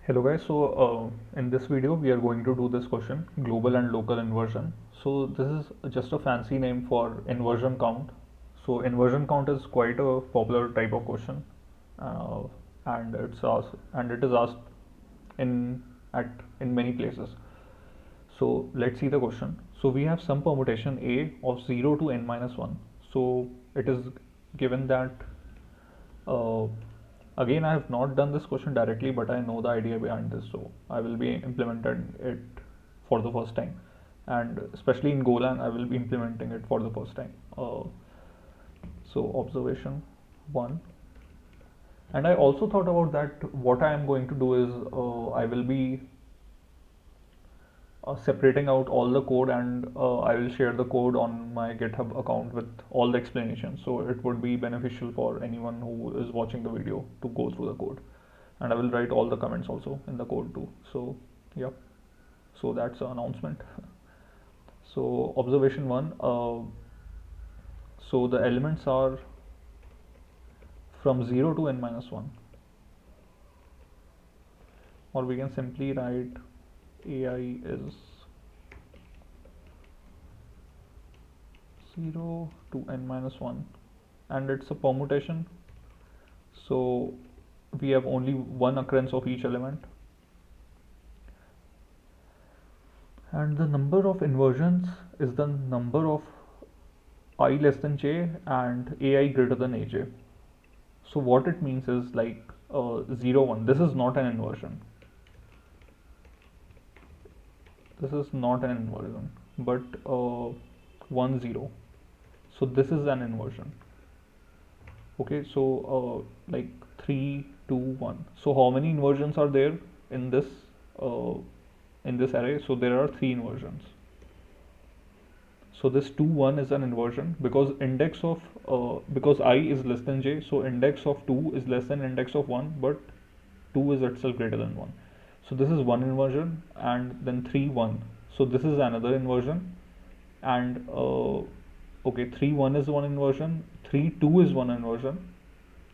Hello guys, in this video we are going to do this question, global and local inversion. So this is just a fancy name for inversion count. So inversion count is quite a popular type of question, uh, and it is asked in at in many places. So let's see the question. So we have some permutation a of 0 to n minus 1. So it is given that uh, again, I have not done this question directly, but I know the idea behind this, so I will be implementing it for the first time, and especially in Golang, I will be implementing it for the first time. So observation one, and I also thought about that. What I am going to do is I will be separating out all the code, and I will share the code on my GitHub account with all the explanations. So it would be beneficial for anyone who is watching the video to go through the code. And I will write all the comments also in the code too. So yeah, so that's the announcement. So observation one, so the elements are from 0 to n minus 1, or we can simply write ai is 0 to n minus 1, and it's a permutation, so we have only one occurrence of each element, and the number of inversions is the number of I less than j and ai greater than aj. So what it means is like 0 1, this is not an inversion, but 1 0, so this is an inversion. Okay, so like 3 2 1, so how many inversions are there in this uh, array? So there are three inversions. So this 2 1 is an inversion because index of because I is less than j, so index of 2 is less than index of 1, but 2 is itself greater than 1. So this is one inversion, and then 3 1, so this is another inversion, and okay, 3 1 is one inversion, 3 2 is one inversion,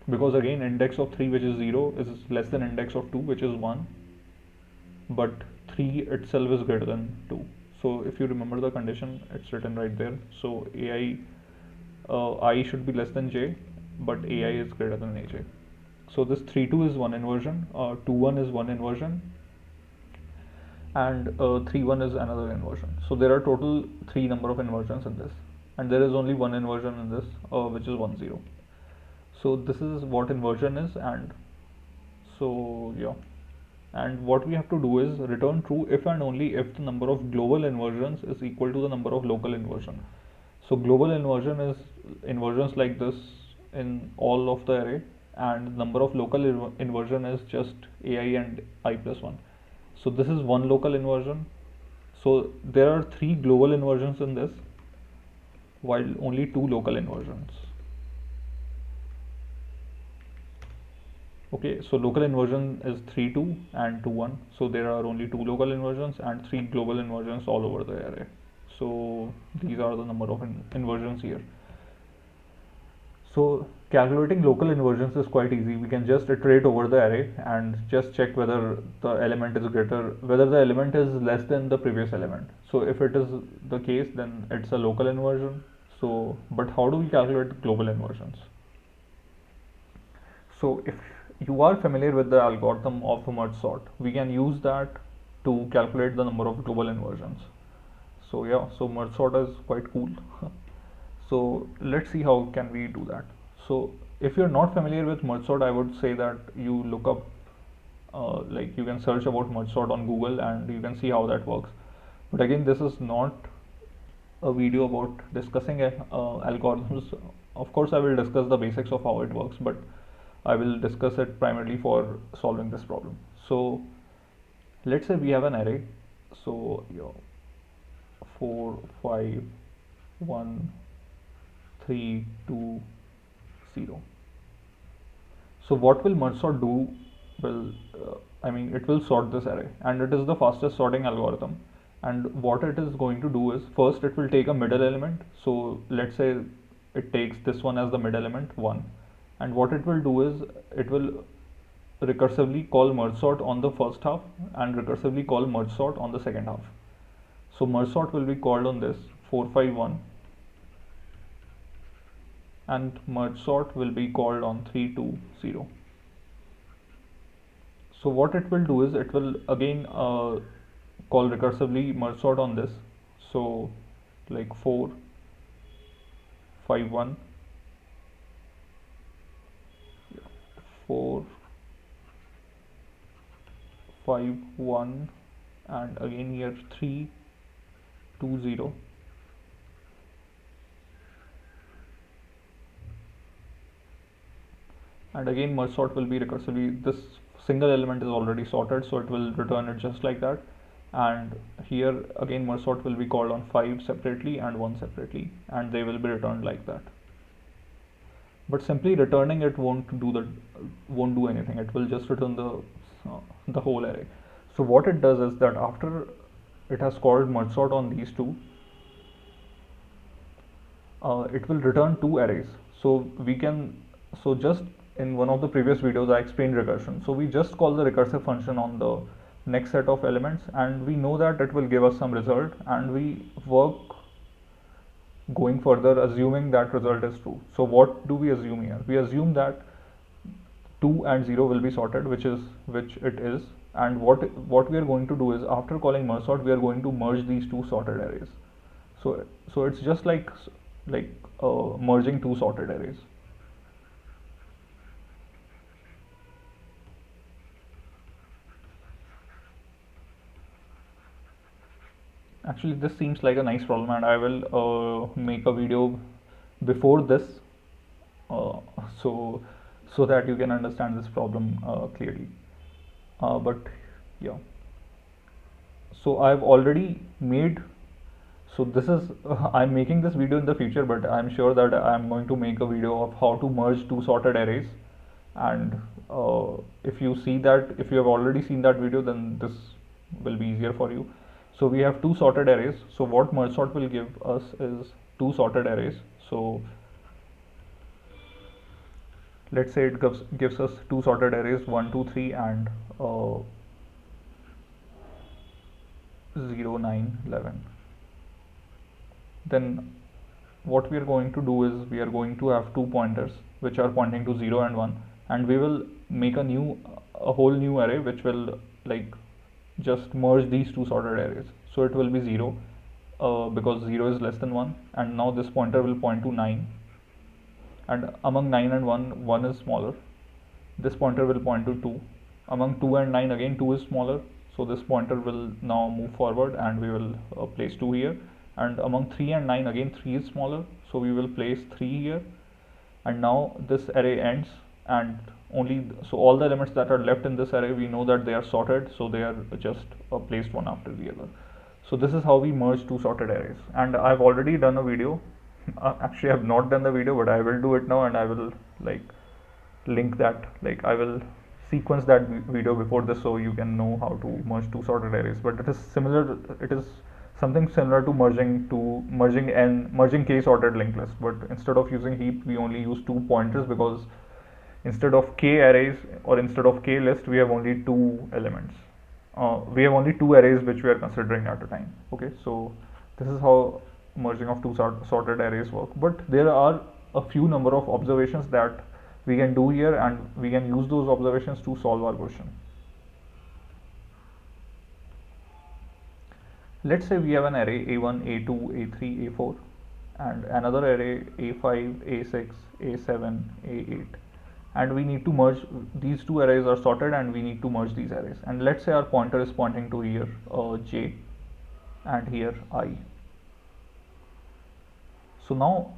because again index of 3, which is 0, is less than index of 2, which is 1, but 3 itself is greater than 2. So if you remember the condition, it's written right there. So ai I should be less than j, but ai is greater than aj. So this 3 2 is one inversion, 2 1 is one inversion, and 3 1 is another inversion. So there are total three number of inversions in this, and there is only one inversion in this, which is 1 0. So this is what inversion is, and so yeah, and what we have to do is return true if and only if the number of global inversions is equal to the number of local inversion. So global inversion is inversions like this in all of the array, and number of local inversion is just ai and I plus 1. So this is one local inversion. So there are three global inversions in this, while only two local inversions. Okay, so local inversion is 3 2 and 2 1. So there are only two local inversions and three global inversions all over the array. So these are the number of inversions here. So calculating local inversions is quite easy. We can just iterate over the array and just check whether the element is whether the element is less than the previous element. So if it is the case, then it's a local inversion. So, but how do we calculate global inversions? So if you are familiar with the algorithm of merge sort, we can use that to calculate the number of global inversions. So yeah, so merge sort is quite cool. So let's see how can we do that. So if you're not familiar with merge sort, I would say that you look up like you can search about merge sort on Google and you can see how that works. But again, this is not a video about discussing algorithms. Of course, I will discuss the basics of how it works, but I will discuss it primarily for solving this problem. So let's say we have an array. So 4 5 1 3 2 0. So what will merge sort do? Will it will sort this array, and it is the fastest sorting algorithm. And what it is going to do is, first it will take a middle element. So let's say it takes this one as the mid element 1, and what it will do is it will recursively call merge sort on the first half and recursively call merge sort on the second half. So merge sort will be called on this 451 and merge sort will be called on 320. So what it will do is it will again call recursively merge sort on this. So like 451, 451 and again here 320. And again merge sort will be recursively, this single element is already sorted, so it will return it just like that. And here again merge sort will be called on 5 separately and 1 separately, and they will be returned like that. But simply returning it won't do anything. It will just return the whole array. So what it does is that after it has called merge sort on these two, it will return two arrays. So just in one of the previous videos I explained recursion. So we just call the recursive function on the next set of elements, and we know that it will give us some result, and we work going further assuming that result is true. So what do we assume here? We assume that 2 and 0 will be sorted, which it is. And what we are going to do is, after calling merge sort, we are going to merge these two sorted arrays. So it's just like merging two sorted arrays. Actually, this seems like a nice problem, and I will make a video before this, uh, so that you can understand this problem clearly. But yeah, so I've already made. So this is I'm making this video in the future, but I'm sure that I'm going to make a video of how to merge two sorted arrays. And if you have already seen that video, then this will be easier for you. So we have two sorted arrays. So what merge sort will give us is two sorted arrays. So let's say it gives us two sorted arrays 1 2 3 and 0 9 11. Then what we are going to do is we are going to have two pointers which are pointing to 0 and 1, and we will make a whole new array which will like just merge these two sorted arrays. So it will be 0 because 0 is less than 1, and now this pointer will point to 9, and among 9 and 1, 1 is smaller. This pointer will point to 2. Among 2 and 9, again 2 is smaller, so this pointer will now move forward and we will place 2 here. And among 3 and 9, again 3 is smaller, so we will place 3 here. And now this array ends, and so all the elements that are left in this array, we know that they are sorted, so they are just placed one after the other. So this is how we merge two sorted arrays, and I've already done a video. Actually, I have not done the video, but I will do it now, and I will link that, I will sequence that video before this, so you can know how to merge two sorted arrays. But it is something similar to merging k sorted linked list, but instead of using heap, we only use two pointers, because instead of k arrays or instead of k list, we have only two elements. We have only two arrays which we are considering at a time. Okay, so this is how merging of two sorted arrays work. But there are a few number of observations that we can do here, and we can use those observations to solve our question. Let's say we have an array a1, a2, a3, a4, and another array a5, a6, a7, a8, and we need to merge these two arrays are sorted, and we need to merge these arrays. And let's say our pointer is pointing to here j and here I. So now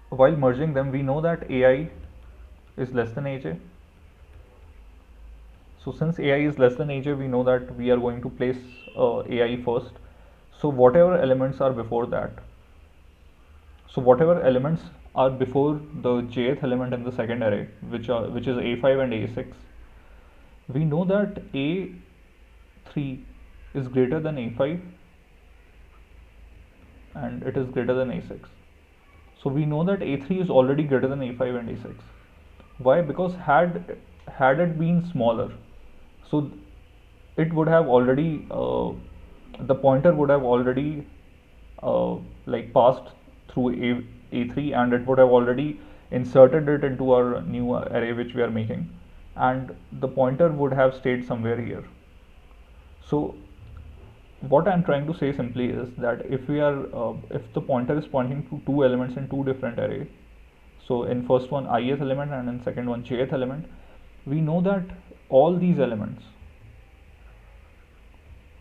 while merging them, we know that ai is less than aj. So since ai is less than aj, we know that we are going to place ai first. So whatever elements are before that, so whatever elements are before the jth element in the second array, which is a5 and a6, we know that a3 is greater than a5 and it is greater than a6. So we know that a3 is already greater than a5 and a6. Why? Because had had it been smaller, so it would have already the pointer would have already uh, like passed through A3, and it would have already inserted it into our new array which we are making, and the pointer would have stayed somewhere here. So what I'm trying to say simply is that if the pointer is pointing to two elements in two different arrays, so in first one ith element and in second one jth element, we know that all these elements,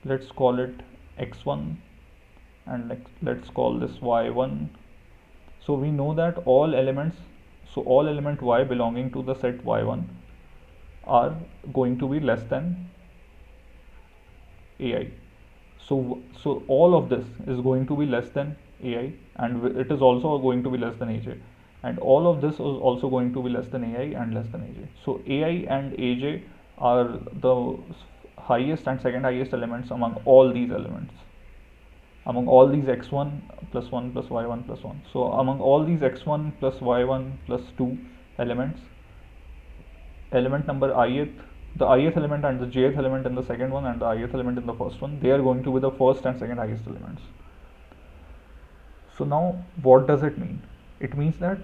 let's call it x1 and let's call this y1. So we know that all elements, so all element y belonging to the set y1 are going to be less than ai. So all of this is going to be less than ai, and it is also going to be less than aj, and all of this is also going to be less than ai and less than aj. So ai and aj are the highest and second highest elements among all these elements, among all these x1 plus 1 plus y1 plus 1. So among all these x1 plus y1 plus 2 elements, element number ith, the ith element and the jth element in the second one and the ith element in the first one, they are going to be the first and second highest elements. So now what does it mean? It means that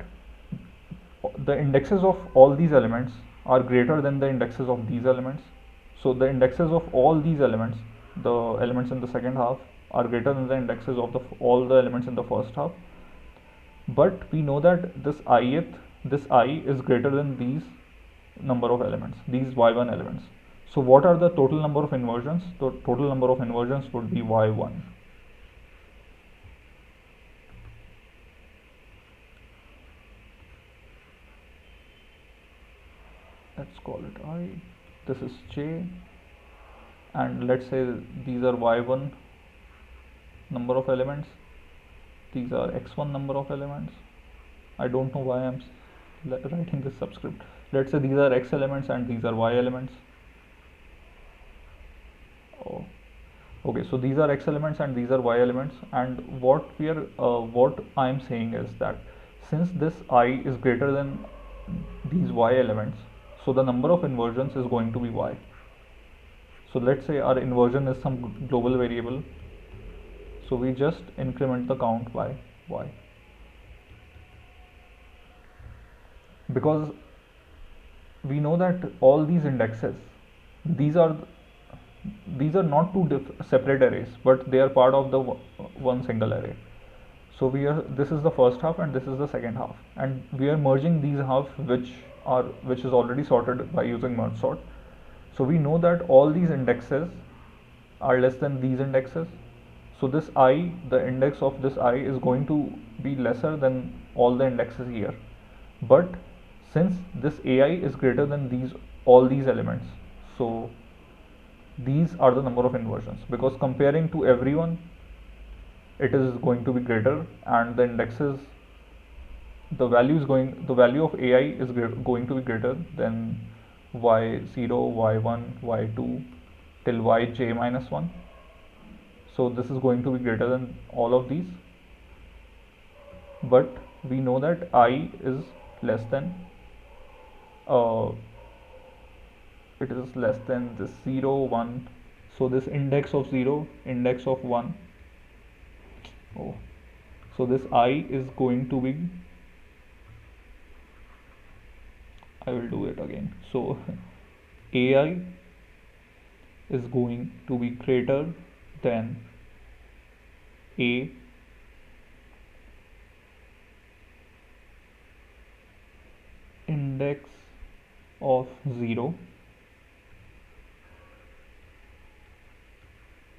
the indexes of all these elements are greater than the indexes of these elements. So the indexes of all these elements, the elements in the second half, are greater than the indexes of all the elements in the first half. But we know that this I is greater than these number of elements, these y1 elements. So what are the total number of inversions? The total number of inversions would be y1. Let's call it I, this is j, and let's say these are y1 number of elements, these are x1 number of elements. I don't know why I'm writing this subscript. Let's say these are x elements and these are y elements. Oh, okay, so these are x elements and these are y elements, and what I'm saying is that since this I is greater than these y elements, so the number of inversions is going to be y. So let's say our inversion is some global variable, so we just increment the count by y, because we know that all these indexes, these are not two separate arrays, but they are part of the one single array. So this is the first half and this is the second half, and we are merging these halves which is already sorted by using merge sort. So we know that all these indexes are less than these indexes. So this I, the index of this I, is going to be lesser than all the indexes here. But since this ai is greater than all these elements, so these are the number of inversions, because comparing to everyone it is going to be greater, and the indexes, the value of ai is going to be greater than y0, y1, y2 till yj minus 1. So this is going to be greater than all of these, but we know that I is less than it is less than this 0, 1. So this index of 0, index of 1, oh, so this I is going to be, I will do it again. So ai is going to be greater than a index of 0,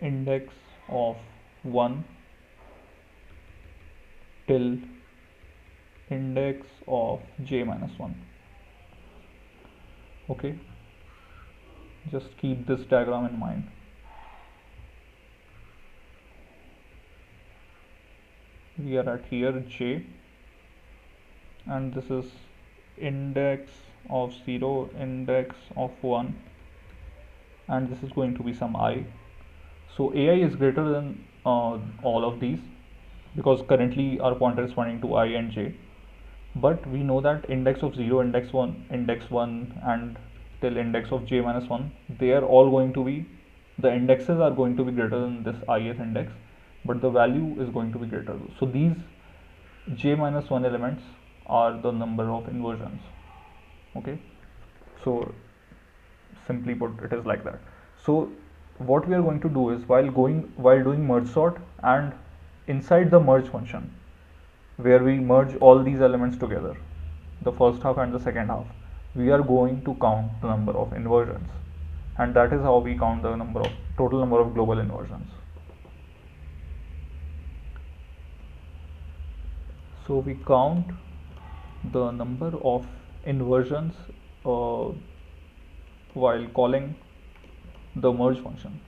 index of 1 till index of j minus 1. Okay, just keep this diagram in mind. We are at here j, and this is index of 0, index of 1, and this is going to be some I. So ai is greater than all of these, because currently our pointer is pointing to I and j, but we know that index of 0, index 1, and till index of j minus 1, they are all going to be, the indexes are going to be greater than this ith index, but the value is going to be greater. So these j minus 1 elements are the number of inversions. Okay, so simply put, it is like that. So what we are going to do is, while doing merge sort, and inside the merge function where we merge all these elements together, the first half and the second half, we are going to count the number of inversions, and that is how we count the total number of global inversions. So we count the number of inversions while calling the merge function.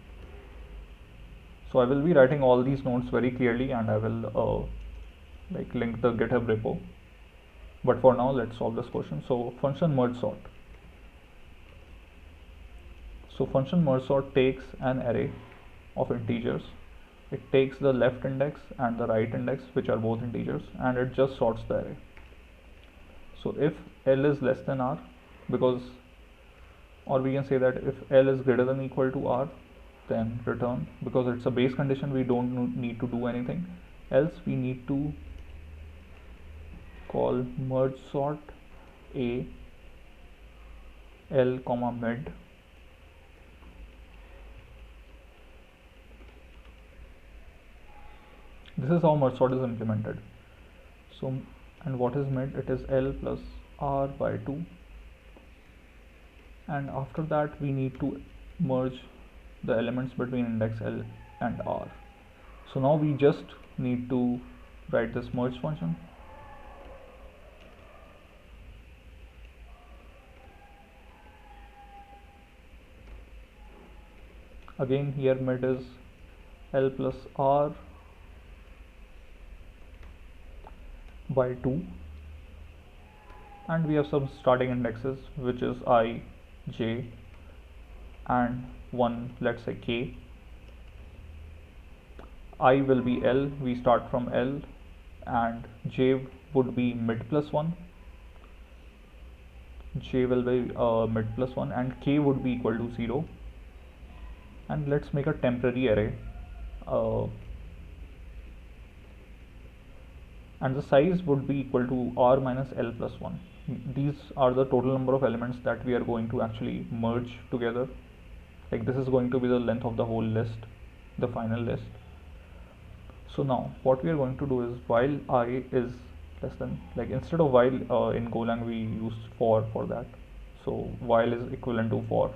So I will be writing all these notes very clearly, and I will like link the GitHub repo. But for now, let's solve this question. So function merge sort. So function merge sort takes an array of integers. It takes the left index and the right index, which are both integers, and it just sorts the array. So if L is less than R, because, or we can say that if L is greater than or equal to R, then return, because it's a base condition, we don't need to do anything else. We need to call merge sort a L comma mid. This is how merge sort is implemented. So, and what is mid? It is L plus R by 2, and after that we need to merge the elements between index L and R. So now we just need to write this merge function. Again, here mid is L plus R by 2, and we have some starting indexes, which is I, J, and 1, let's say K. I will be L, we start from L, and J would be mid plus 1. J will be mid plus 1, and K would be equal to 0. And let's make a temporary array, and the size would be equal to R minus L plus 1. These are the total number of elements that we are going to actually merge together. Like, this is going to be the length of the whole list, the final list. So now what we are going to do is, while I is less than, like instead of while in Golang we used for that. So while is equivalent to for.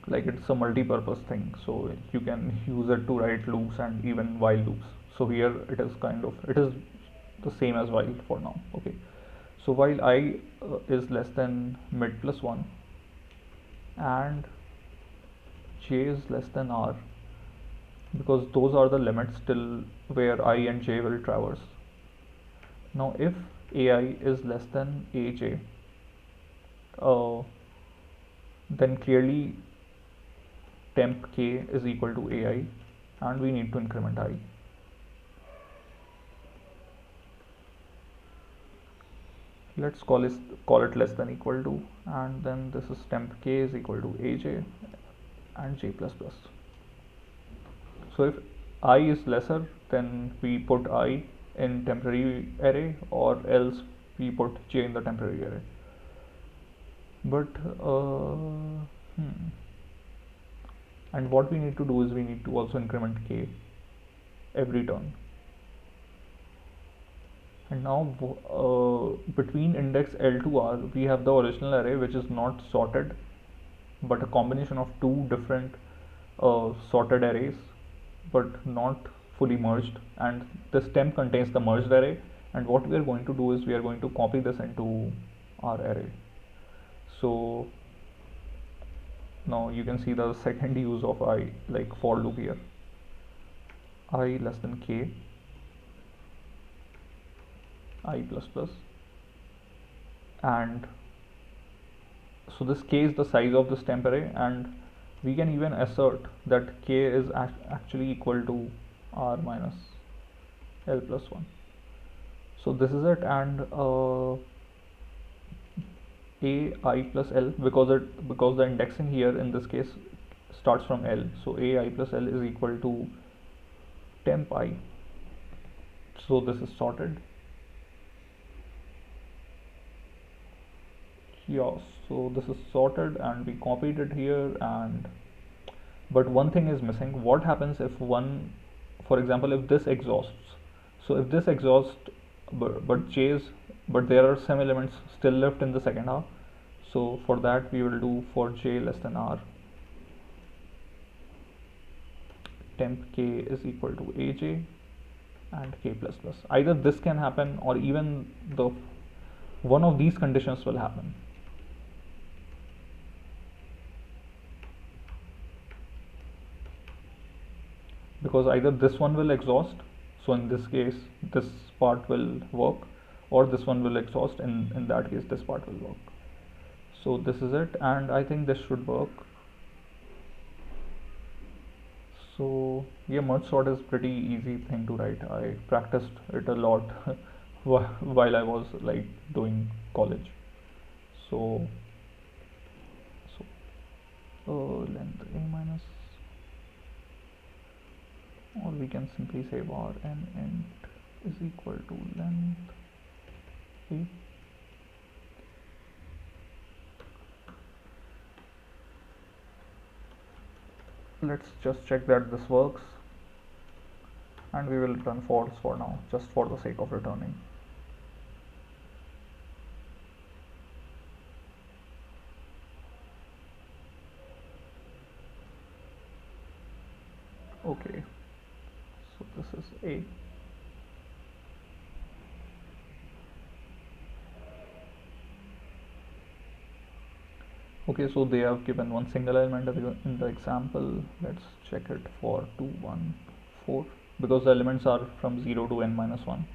Like, it's a multi-purpose thing, so you can use it to write loops and even while loops. So here it is the same as while for now. Okay, so while I is less than mid plus 1 and J is less than R, because those are the limits till where I and J will traverse. Now if AI is less than AJ, then clearly temp K is equal to AI, and we need to increment I. Let's call it less than equal to, and then this is temp K is equal to AJ and J plus plus. So if I is lesser, then we put I in temporary array, or else we put J in the temporary array. But and what we need to do is, we need to also increment K every turn. And now between index L to R, we have the original array, which is not sorted, but a combination of two different sorted arrays, but not fully merged, and this temp contains the merged array. And what we are going to do is, we are going to copy this into our array. So now you can see the second use of I, like for loop here. I less than K, I plus plus, and so this K is the size of this temp array, and we can even assert that K is actually equal to R minus L plus 1. So this is it, and ai plus l, because the indexing here in this case starts from l, so ai plus l is equal to temp I. So this is sorted. Yeah, so this is sorted and we copied it here, and but one thing is missing. What happens if one, for example, if this exhausts? So if this exhausts, but j's, but there are some elements still left in the second half. So for that we will do for j less than r, temp k is equal to aj and k plus plus. Either this can happen, or even the one of these conditions will happen. Because either this one will exhaust, so in this case this part will work, or this one will exhaust, in that case this part will work. So this is it, and I think this should work. So yeah, merge sort is pretty easy thing to write. I practiced it a lot while I was like doing college. So length a minus, or we can simply say var n int is equal to length a. Let's just check that this works, and we will return false for now, just for the sake of returning. Okay, so this is a. Okay, so they have given one single element in the example. Let's check it for 2 1 4, because the elements are from 0 to n minus 1.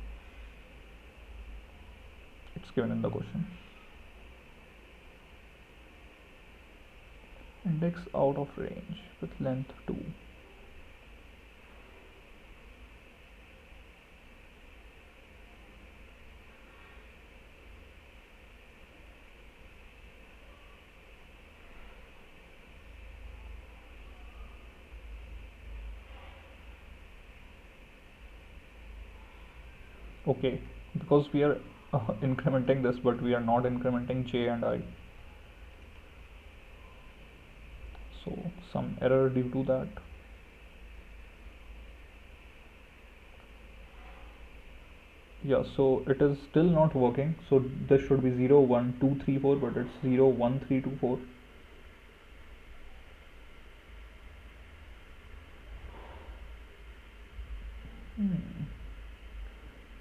It's given in the question. Index out of range with length 2. Okay, because we are incrementing this, but we are not incrementing j and I. So some error due to that. Yeah, so it is still not working. So this should be 0 1 2 3 4, but it's 0 1 3 2 4.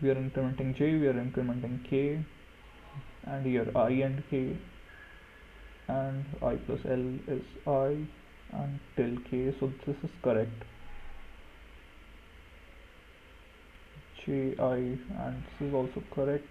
We are incrementing j, we are incrementing k, and here I and k, and I plus l is I until k. So this is correct. J I, and this is also correct.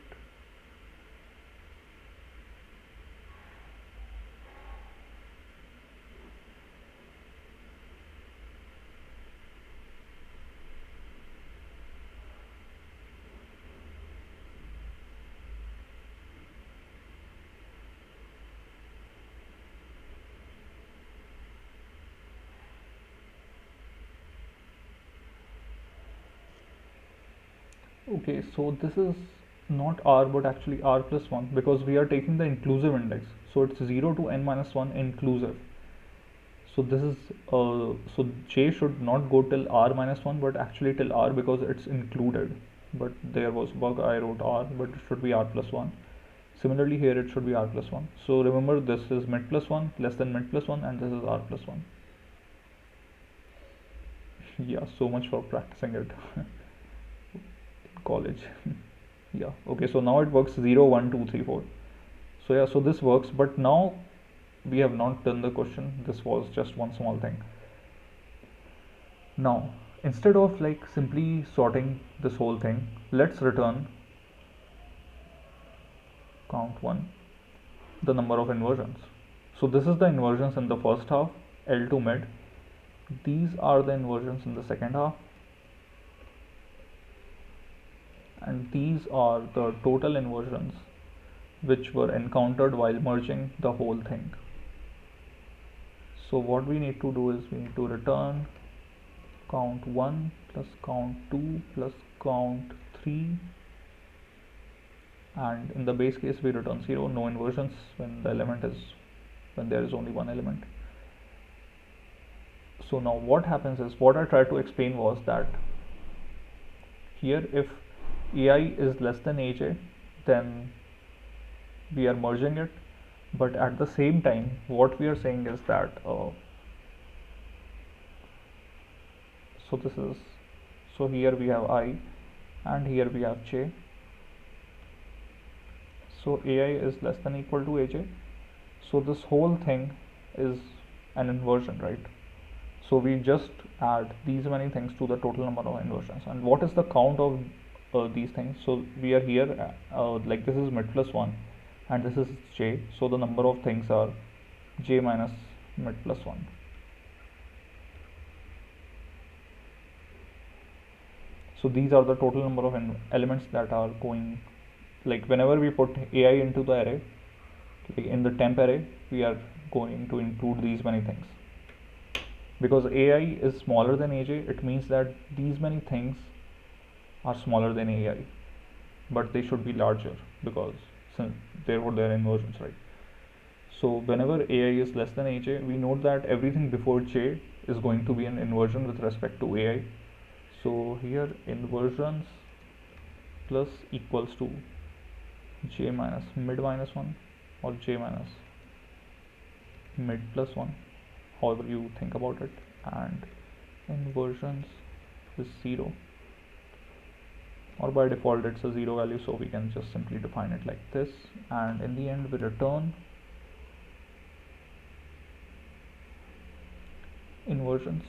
Okay, so this is not r but actually r plus 1, because we are taking the inclusive index. So it's 0 to n minus 1 inclusive. So this is so j should not go till r minus 1, but actually till r, because it's included. But there was bug, I wrote r, but it should be r plus 1. Similarly here it should be r plus 1. So remember, this is mid plus 1 less than mid plus 1, and this is r plus 1. Yeah, so much for practicing it in college. Yeah, okay, so now it works 0 1 2 3 4. So yeah, so this works, but now we have not done the question. This was just one small thing. Now instead of like simply sorting this whole thing, let's return count 1, the number of inversions. So this is the inversions in the first half, L to mid. These are the inversions in the second half, and these are the total inversions which were encountered while merging the whole thing. So what we need to do is we need to return count 1 plus count 2 plus count 3, and in the base case we return 0, no inversions when there is only one element. So now what happens is, what I tried to explain was that here if ai is less than aj, then we are merging it, but at the same time what we are saying is that so here we have I and here we have j. So ai is less than equal to aj, so this whole thing is an inversion, right? So we just add these many things to the total number of inversions. And what is the count of these things? So we are here like this is mid plus 1 and this is j, so the number of things are j minus mid plus 1. So these are the total number of elements that are going, like whenever we put ai into the array, like in the temp array, we are going to include these many things. Because ai is smaller than aj, it means that these many things are smaller than ai, but they should be larger because therefore they are inversions, right? So whenever ai is less than aj, we note that everything before j is going to be an inversion with respect to ai. So here inversions plus equals to j minus mid minus 1 or j minus mid plus 1, however you think about it, and inversions is 0, or by default it's a 0 value, so we can just simply define it like this, and in the end we return inversions.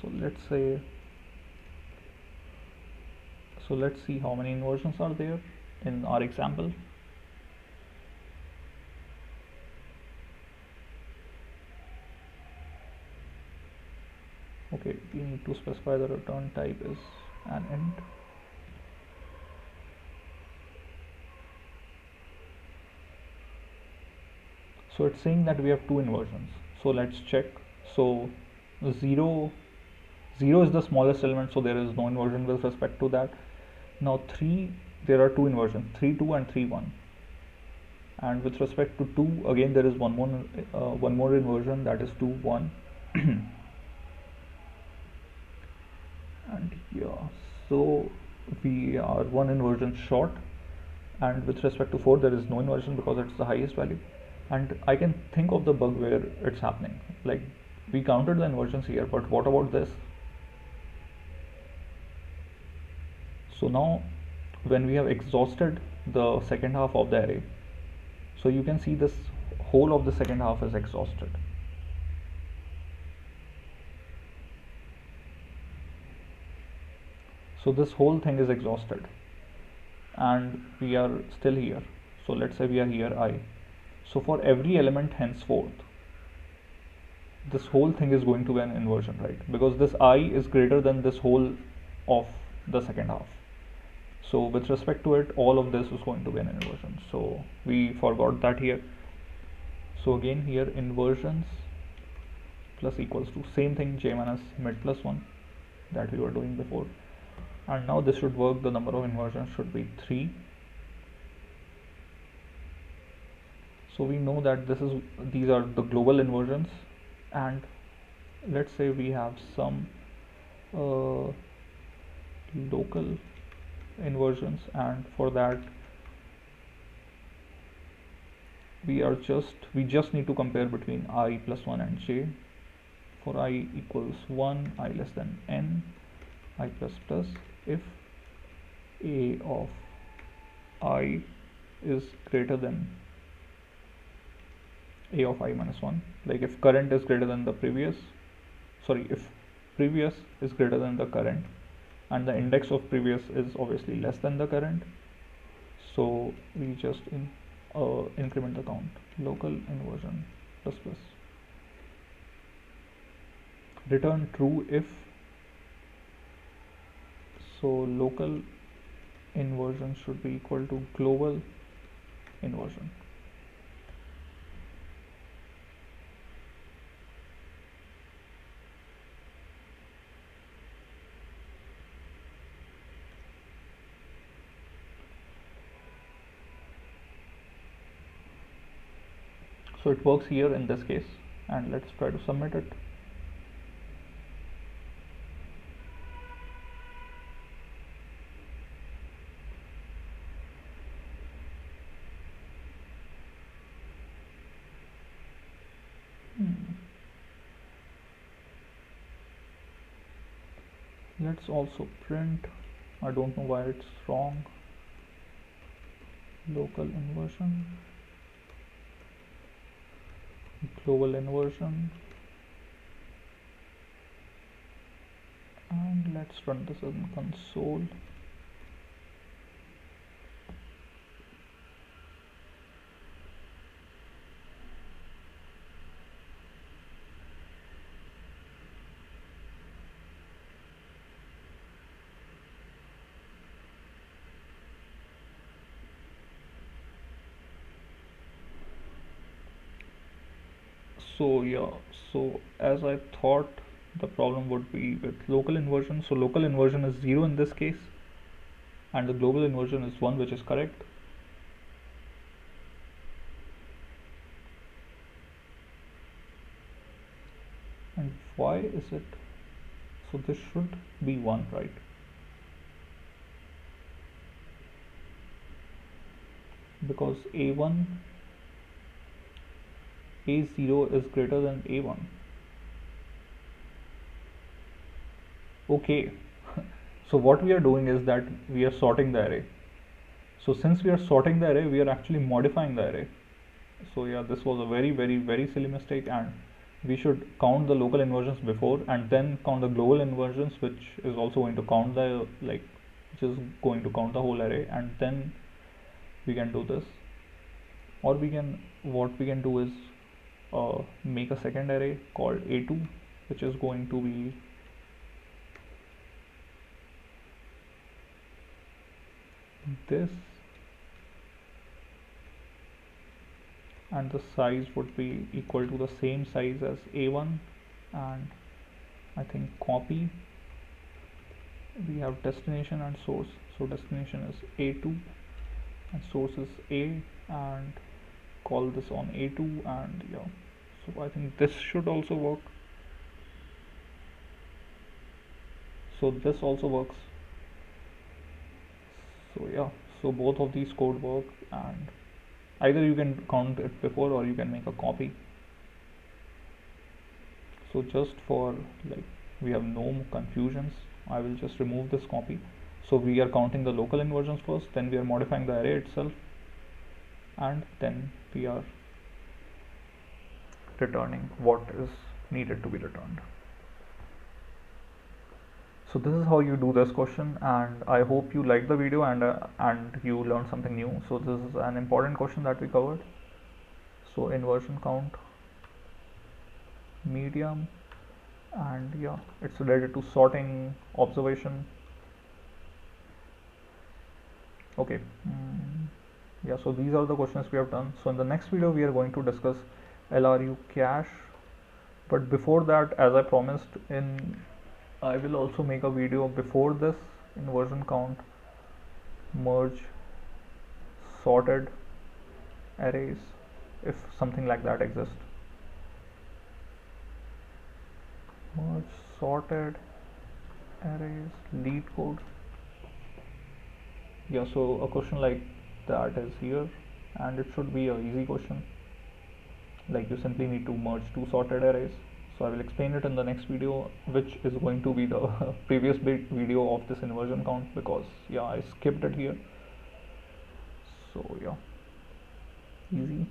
So let's see how many inversions are there in our example. Okay, we need to specify the return type is an int. So it's saying that we have two inversions, so let's check. So 0 is the smallest element, so there is no inversion with respect to that. Now 3, there are two inversions, 3 2 and 3 1, and with respect to 2 again there is one more inversion, that is 2 1. And yeah, so we are one inversion short, and with respect to 4 there is no inversion because it's the highest value. And I can think of the bug where it's happening, like we counted the inversions here, but what about this? So now when we have exhausted the second half of the array, so you can see this whole of the second half is exhausted. So this whole thing is exhausted and we are still here. So let's say we are here I. So for every element henceforth, this whole thing is going to be an inversion, right? Because this I is greater than this whole of the second half. So with respect to it, all of this is going to be an inversion. So we forgot that here. So again here inversions plus equals to same thing, j minus mid plus 1 that we were doing before. And now this should work, the number of inversions should be 3. So we know that these are the global inversions, and let's say we have some local inversions, and for that we just need to compare between I plus 1 and j. For I equals 1, I less than n, I plus plus, if a of I is greater than a of I minus 1, like if current is greater than the previous, if previous is greater than the current and the index of previous is obviously less than the current, so we just increment the count, local inversion plus plus, return true if, so local inversion should be equal to global inversion. So it works here in this case, and let's try to submit it. Let's also print. I don't know why it's wrong. Local inversion, global inversion, and let's run this in console. So yeah, so as I thought the problem would be with local inversion. So local inversion is 0 in this case, and the global inversion is 1, which is correct. And why is it? So this should be 1, right? Because A0 is greater than A1. Okay. So what we are doing is that we are sorting the array. So since we are sorting the array, we are actually modifying the array. So yeah, this was a very silly mistake, and we should count the local inversions before and then count the global inversions, which is also going to count the which is going to count the whole array, and then we can do this. Or what we can do is make a second array called A2, which is going to be this, and the size would be equal to the same size as A1, and I think copy. We have destination and source, so destination is A2 and source is A, and call this on A2, and yeah, so I think this should also work. So this also works. So yeah, so both of these code work, and either you can count it before or you can make a copy. So just for we have no confusions, I will just remove this copy. So we are counting the local inversions first, then we are modifying the array itself, and then we are returning what is needed to be returned. So this is how you do this question, and I hope you liked the video and you learned something new. So this is an important question that we covered. So inversion count, medium, and yeah, it's related to sorting observation. Okay. Yeah, so these are the questions we have done. So in the next video we are going to discuss LRU cache, but before that, as I promised, I will also make a video before this inversion count, merge sorted arrays, if something like that exists. Merge sorted arrays, lead code. Yeah, so a question like that is here, and it should be an easy question. Like you simply need to merge two sorted arrays. So I will explain it in the next video, which is going to be the previous video of this inversion count, because yeah, I skipped it here. So yeah, easy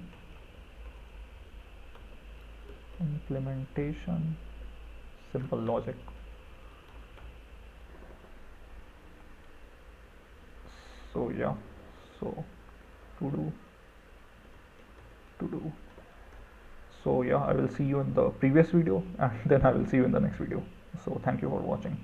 implementation, simple logic. So yeah, so to do. So yeah, I will see you in the previous video, and then I will see you in the next video. So thank you for watching.